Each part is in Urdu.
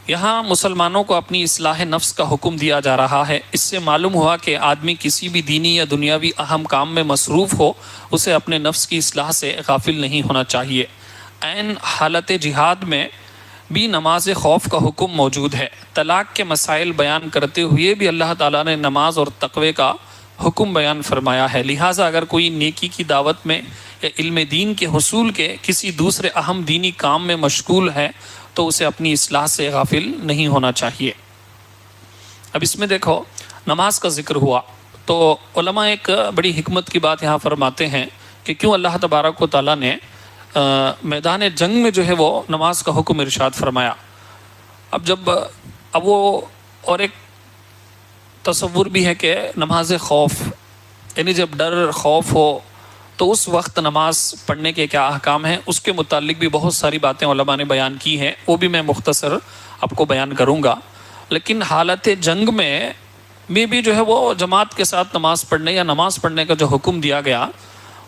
یہاں مسلمانوں کو اپنی اصلاح نفس کا حکم دیا جا رہا ہے۔ اس سے معلوم ہوا کہ آدمی کسی بھی دینی یا دنیاوی اہم کام میں مصروف ہو، اسے اپنے نفس کی اصلاح سے غافل نہیں ہونا چاہیے۔ عین حالت جہاد میں بھی نماز خوف کا حکم موجود ہے۔ طلاق کے مسائل بیان کرتے ہوئے بھی اللہ تعالیٰ نے نماز اور تقوی کا حکم بیان فرمایا ہے۔ لہٰذا اگر کوئی نیکی کی دعوت میں یا علم دین کے حصول کے کسی دوسرے اہم دینی کام میں مشغول ہے تو اسے اپنی اصلاح سے غافل نہیں ہونا چاہیے۔ اب اس میں دیکھو نماز کا ذکر ہوا تو علماء ایک بڑی حکمت کی بات یہاں فرماتے ہیں کہ کیوں اللہ تبارک و تعالیٰ نے میدان جنگ میں جو ہے وہ نماز کا حکم ارشاد فرمایا۔ اب وہ اور ایک تصور بھی ہے کہ نماز خوف، یعنی جب ڈر خوف ہو تو اس وقت نماز پڑھنے کے کیا احکام ہیں، اس کے متعلق بھی بہت ساری باتیں علماء نے بیان کی ہیں، وہ بھی میں مختصر آپ کو بیان کروں گا۔ لیکن حالت جنگ میں بھی جو ہے وہ جماعت کے ساتھ نماز پڑھنے یا نماز پڑھنے کا جو حکم دیا گیا،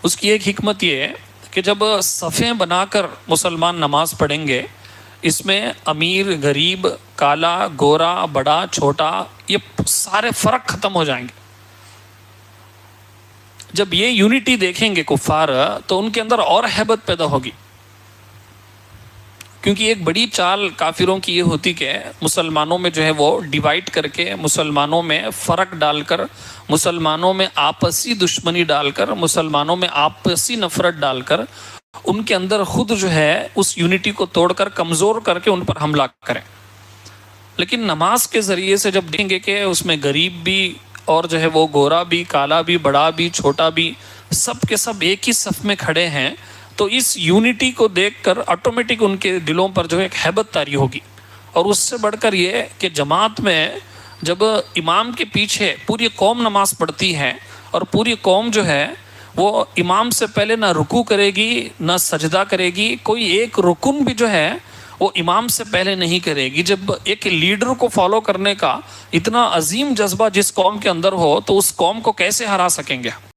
اس کی ایک حکمت یہ ہے کہ جب صفیں بنا کر مسلمان نماز پڑھیں گے، اس میں امیر غریب کالا گورا بڑا چھوٹا یہ سارے فرق ختم ہو جائیں گے۔ جب یہ یونٹی دیکھیں گے کفار تو ان کے اندر اور ہیبت پیدا ہوگی، کیونکہ ایک بڑی چال کافروں کی یہ ہوتی کہ مسلمانوں میں جو ہے وہ ڈیوائیڈ کر کے، مسلمانوں میں فرق ڈال کر، مسلمانوں میں آپسی دشمنی ڈال کر، مسلمانوں میں آپسی نفرت ڈال کر ان کے اندر خود جو ہے اس یونٹی کو توڑ کر کمزور کر کے ان پر حملہ کریں۔ لیکن نماز کے ذریعے سے جب دیکھیں گے کہ اس میں غریب بھی اور جو ہے وہ گورا بھی کالا بھی بڑا بھی چھوٹا بھی سب کے سب ایک ہی صف میں کھڑے ہیں، تو اس یونٹی کو دیکھ کر آٹومیٹک ان کے دلوں پر جو ایک ہیبت طاری ہوگی۔ اور اس سے بڑھ کر یہ کہ جماعت میں جب امام کے پیچھے پوری قوم نماز پڑھتی ہے اور پوری قوم جو ہے وہ امام سے پہلے نہ رکوع کرے گی نہ سجدہ کرے گی، کوئی ایک رکن بھی جو ہے وہ امام سے پہلے نہیں کرے گی۔ جب ایک لیڈر کو فالو کرنے کا اتنا عظیم جذبہ جس قوم کے اندر ہو تو اس قوم کو کیسے ہرا سکیں گے؟